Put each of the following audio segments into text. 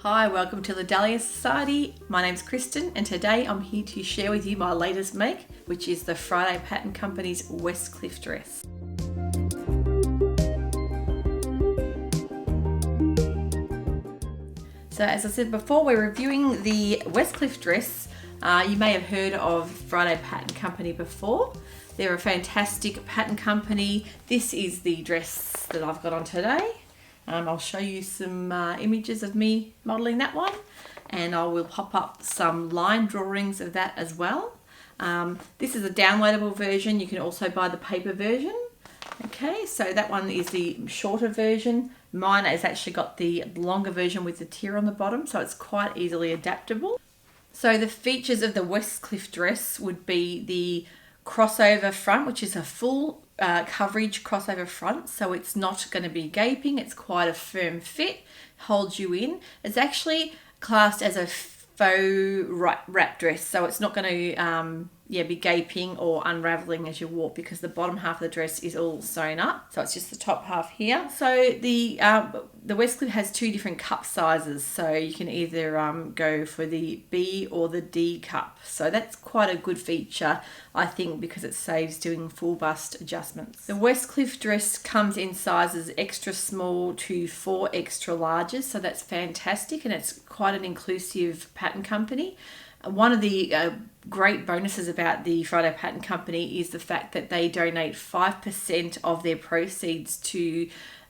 Hi, welcome to the Dahlia Society. My name's Kristen and today I'm here to share with you my latest make, which is the Friday Pattern Company's Westcliff dress. So as I said before, we're reviewing the Westcliff dress. You may have heard of Friday Pattern Company before. They're a fantastic pattern company. This is the dress that I've got on today. I'll show you some images of me modelling that one, and I will pop up some line drawings of that as well. This is a downloadable version. You can also buy the paper version. Okay, so that one is the shorter version. Mine has actually got the longer version with the tier on the bottom, so it's quite easily adaptable. So the features of the Westcliff dress would be the crossover front, which is a full coverage crossover front, so it's not going to be gaping. It's quite a firm fit, holds you in. It's actually classed as a faux wrap dress, so it's not going to be gaping or unraveling as you walk, because the bottom half of the dress is all sewn up, so it's just the top half here. So the Westcliff has two different cup sizes, so you can either go for the B or the D cup, so that's quite a good feature, I think, because it saves doing full bust adjustments. The Westcliff dress comes in sizes extra small to 4 extra larges, so that's fantastic, and it's quite an inclusive pattern company. One of the great bonuses about the Friday Pattern Company is the fact that they donate 5% of their proceeds to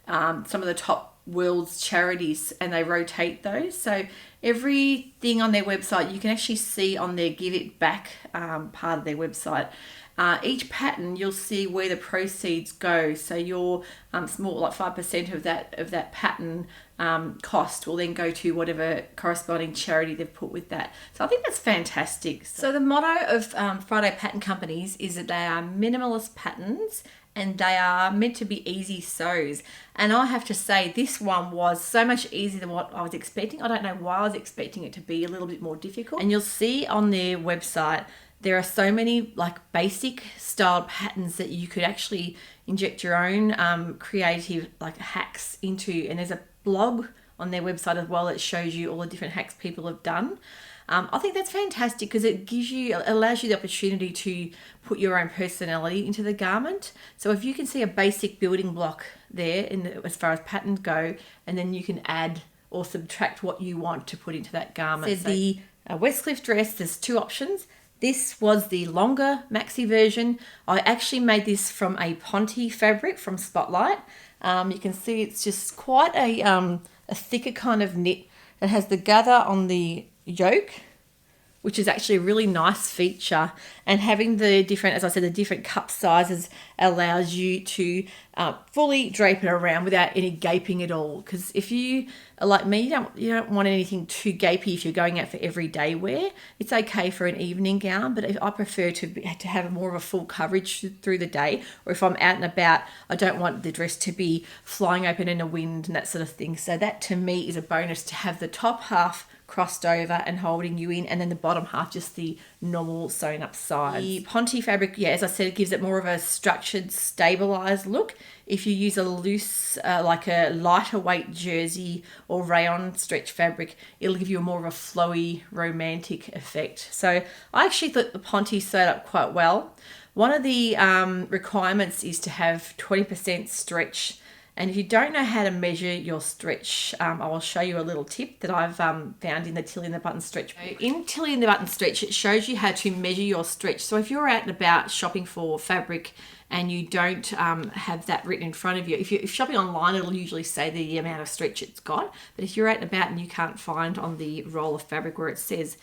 some of the top world's charities, and they rotate those. So everything on their website, you can actually see on their Give It Back part of their website. Each pattern, you'll see where the proceeds go. So your small, like 5% of that pattern cost will then go to whatever corresponding charity they've put with that. So I think that's fantastic. So the motto of Friday Pattern Companies is that they are minimalist patterns and they are meant to be easy sews. And I have to say, this one was so much easier than what I was expecting. I don't know why I was expecting it to be a little bit more difficult. And you'll see on their website, there are so many like basic styled patterns that you could actually inject your own creative like hacks into. And there's a blog on their website as well that shows you all the different hacks people have done. I think that's fantastic because it allows you the opportunity to put your own personality into the garment. So if you can see a basic building block there as far as patterns go, and then you can add or subtract what you want to put into that garment. So the Westcliff dress, there's two options. This was the longer maxi version. I actually made this from a Ponte fabric from Spotlight. You can see it's just quite a thicker kind of knit. It has the gather on the yoke, which is actually a really nice feature, and having the different, as I said, the different cup sizes allows you to fully drape it around without any gaping at all. Because if you are like me, you don't want anything too gapey if you're going out for everyday wear. It's okay for an evening gown, but I prefer to have more of a full coverage through the day, or if I'm out and about, I don't want the dress to be flying open in the wind and that sort of thing. So that to me is a bonus, to have the top half crossed over and holding you in, and then the bottom half just the normal sewn up sides. The Ponte fabric, as I said, it gives it more of a structured, stabilized look. If you use a loose, like a lighter weight jersey or rayon stretch fabric, it'll give you more of a flowy, romantic effect. So I actually thought the Ponte sewed up quite well. One of the requirements is to have 20% stretch. And if you don't know how to measure your stretch, I will show you a little tip that I've found in the Tilly and the Button stretch book. In Tilly and the Button stretch, it shows you how to measure your stretch. So if you're out and about shopping for fabric and you don't have that written in front of you, if you're shopping online, it'll usually say the amount of stretch it's got. But if you're out and about and you can't find on the roll of fabric where it says,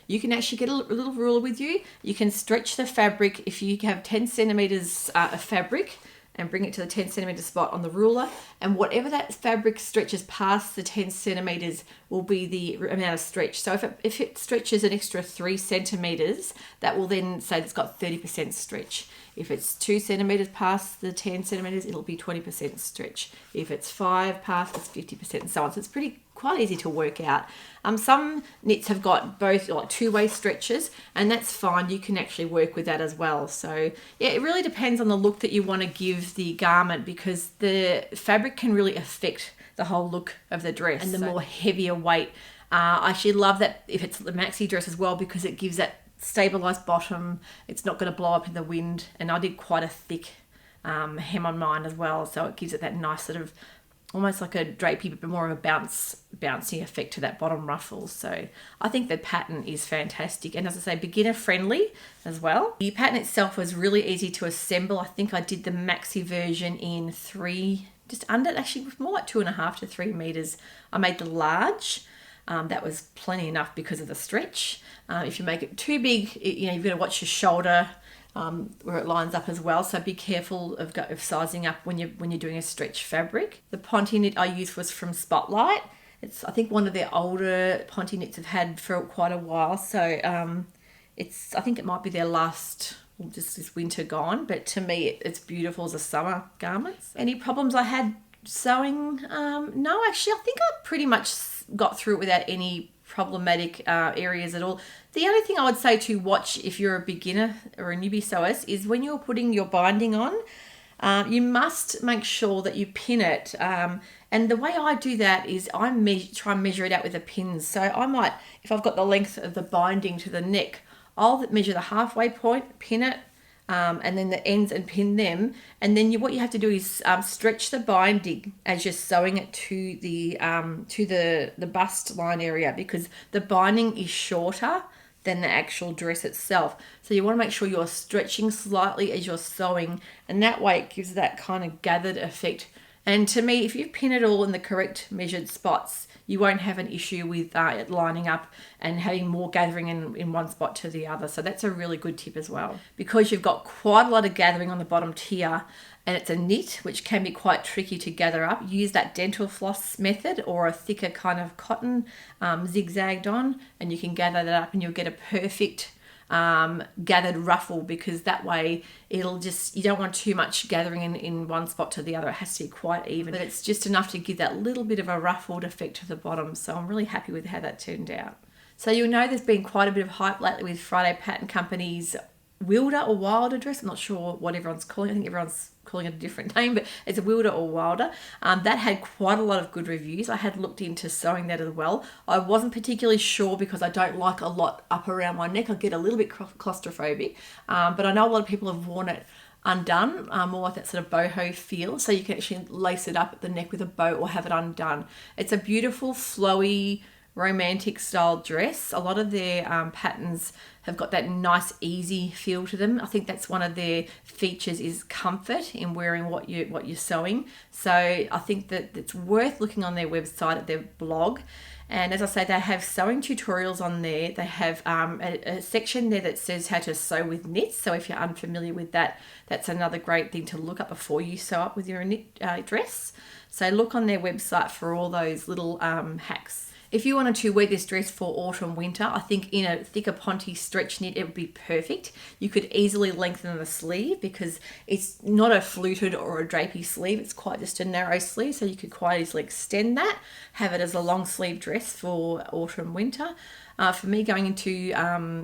you can actually get a little ruler with you. You can stretch the fabric. If you have 10 centimeters of fabric, and bring it to the 10 centimeter spot on the ruler, and whatever that fabric stretches past the 10 centimeters will be the amount of stretch. So if it stretches an extra 3 centimeters, that will then say it's got 30% stretch. If it's 2 centimeters past the 10 centimeters, it'll be 20% stretch. If it's 5 past, it's 50%, and so on. So it's quite easy to work out. Some knits have got both like two-way stretches, and that's fine. You can actually work with that as well. So yeah, it really depends on the look that you want to give the garment, because the fabric can really affect the whole look of the dress. And the more heavier weight I actually love that if it's the maxi dress as well, because it gives that stabilized bottom. It's not going to blow up in the wind, and I did quite a thick hem on mine as well, so it gives it that nice sort of almost like a drapey but more of a bouncy effect to that bottom ruffle. So I think the pattern is fantastic, and as I say, beginner friendly as well. The pattern itself was really easy to assemble. I think I did the maxi version in just under, actually more like 2.5 to 3 meters. I made the large. That was plenty enough because of the stretch. If you make it too big, you've got to watch your shoulder where it lines up as well. So be careful of sizing up when you're doing a stretch fabric. The Ponte Knit I used was from Spotlight. It's, I think, one of their older Ponte Knits I've had for quite a while. So I think it might be their last, just this winter gone. But to me, it's beautiful as a summer garments. Any problems I had sewing? No, actually, I think I pretty much got through it without any problematic areas at all. The only thing I would say to watch if you're a beginner or a newbie sewist is when you're putting your binding on, you must make sure that you pin it. And the way I do that is I try and measure it out with the pins. So I might, if I've got the length of the binding to the neck, I'll measure the halfway point, pin it, and then the ends and pin them. And then what you have to do is stretch the binding as you're sewing it to the bust line area, because the binding is shorter than the actual dress itself. So you want to make sure you're stretching slightly as you're sewing, and that way it gives that kind of gathered effect. And to me, if you pin it all in the correct measured spots, you won't have an issue with it lining up and having more gathering in one spot to the other. So that's a really good tip as well. Because you've got quite a lot of gathering on the bottom tier, and it's a knit, which can be quite tricky to gather up, use that dental floss method or a thicker kind of cotton zigzagged on, and you can gather that up and you'll get a perfect gathered ruffle, because that way you don't want too much gathering in one spot to the other. It has to be quite even, but it's just enough to give that little bit of a ruffled effect to the bottom. So I'm really happy with how that turned out. So you'll know there's been quite a bit of hype lately with Friday Pattern Company's Wilder or Wilder dress. I'm not sure what everyone's calling it. I think everyone's calling it a different name, but it's a Wilder or Wilder. That had quite a lot of good reviews. I had looked into sewing that as well. I wasn't particularly sure because I don't like a lot up around my neck. I get a little bit claustrophobic, but I know a lot of people have worn it undone, more like that sort of boho feel. So you can actually lace it up at the neck with a bow or have it undone. It's a beautiful, flowy, romantic style dress. A lot of their patterns have got that nice easy feel to them. I think that's one of their features, is comfort in wearing what you're sewing. So I think that it's worth looking on their website at their blog. And as I say, they have sewing tutorials on there. They have a section there that says how to sew with knits. So if you're unfamiliar with that, that's another great thing to look up before you sew up with your knit dress. So look on their website for all those little hacks. If you wanted to wear this dress for autumn, winter, I think in a thicker Ponte stretch knit, it would be perfect. You could easily lengthen the sleeve because it's not a fluted or a drapey sleeve. It's quite just a narrow sleeve, so you could quite easily extend that, have it as a long sleeve dress for autumn, winter. For me, going into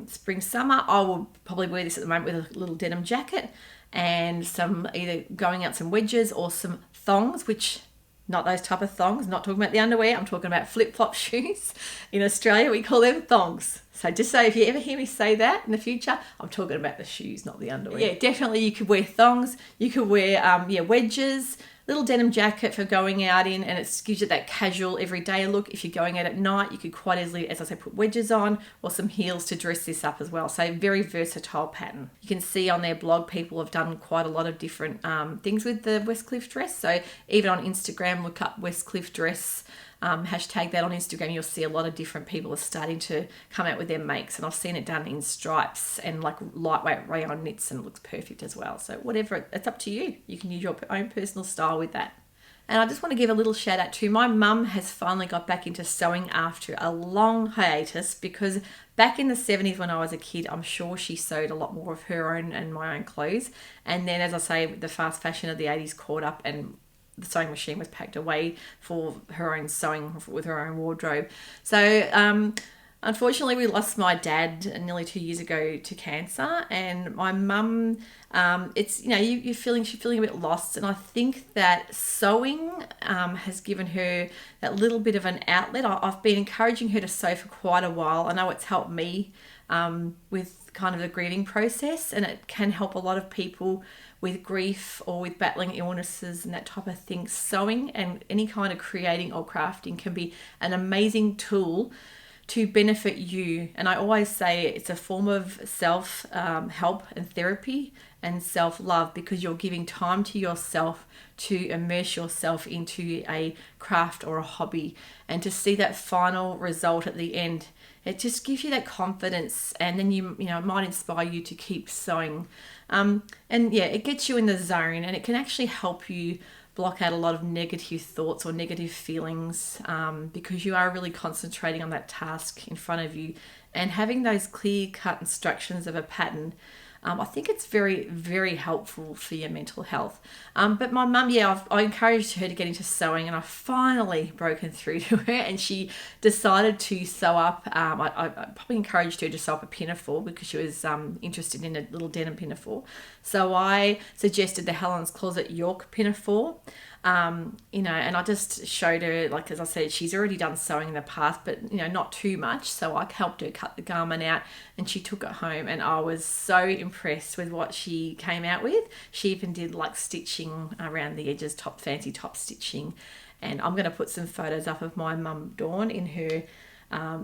spring, summer, I will probably wear this at the moment with a little denim jacket and some either going out some wedges or some thongs, which... not those type of thongs, not talking about the underwear, I'm talking about flip-flop shoes. In Australia, we call them thongs. So just so if you ever hear me say that in the future, I'm talking about the shoes, not the underwear. Yeah, definitely you could wear thongs. You could wear wedges, little denim jacket for going out in, and it gives you that casual everyday look. If you're going out at night, you could quite easily, as I say, put wedges on or some heels to dress this up as well. So very versatile pattern. You can see on their blog, people have done quite a lot of different things with the Westcliff dress. So even on Instagram, look up Westcliff dress, hashtag that on Instagram. You'll see a lot of different people are starting to come out with their makes, and I've seen it done in stripes and like lightweight rayon knits, and it looks perfect as well. So whatever, it's up to you. You can use your own personal style with that. And I just want to give a little shout out to my mum. Has finally got back into sewing after a long hiatus, because back in the 70s when I was a kid, I'm sure she sewed a lot more of her own and my own clothes. And then, as I say, the fast fashion of the 80s caught up, and the sewing machine was packed away for her own sewing with her own wardrobe. So Unfortunately, we lost my dad nearly 2 years ago to cancer, and my mum, it's, she's feeling a bit lost, and I think that sewing has given her that little bit of an outlet. I've been encouraging her to sew for quite a while. I know it's helped me with kind of the grieving process, and it can help a lot of people with grief or with battling illnesses and that type of thing. Sewing and any kind of creating or crafting can be an amazing tool to benefit you. And I always say it's a form of self help and therapy and self-love, because you're giving time to yourself to immerse yourself into a craft or a hobby, and to see that final result at the end. It just gives you that confidence, and then it might inspire you to keep sewing. It gets you in the zone, and it can actually help you block out a lot of negative thoughts or negative feelings, because you are really concentrating on that task in front of you, and having those clear-cut instructions of a pattern. I think it's very, very helpful for your mental health. But my mum, I encouraged her to get into sewing, and I finally broken through to her, and she decided to sew up. I probably encouraged her to sew up a pinafore because she was interested in a little denim pinafore. So I suggested the Helen's Closet York pinafore. And I just showed her, like, as I said, she's already done sewing in the past, but, not too much. So I helped her cut the garment out, and she took it home, and I was so impressed with what she came out with. She even did like stitching around the edges, fancy top stitching. And I'm going to put some photos up of my mum Dawn in her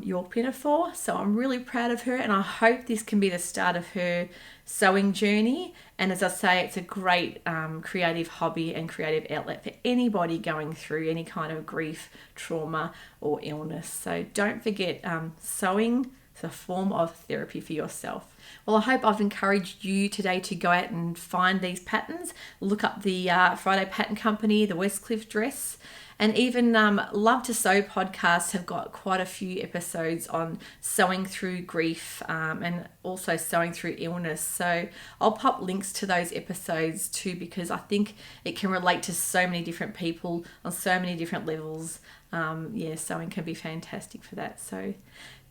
York pinafore. So I'm really proud of her, and I hope this can be the start of her sewing journey. And as I say, it's a great creative hobby and creative outlet for anybody going through any kind of grief, trauma or illness. So don't forget, sewing is a form of therapy for yourself. Well, I hope I've encouraged you today to go out and find these patterns. Look up the Friday Pattern Company, the Westcliff dress. And even Love to Sew podcasts have got quite a few episodes on sewing through grief and also sewing through illness. So I'll pop links to those episodes too, because I think it can relate to so many different people on so many different levels. Sewing can be fantastic for that. So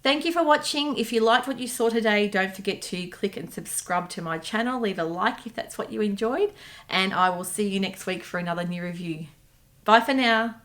thank you for watching. If you liked what you saw today, don't forget to click and subscribe to my channel. Leave a like if that's what you enjoyed. And I will see you next week for another new review. Bye for now.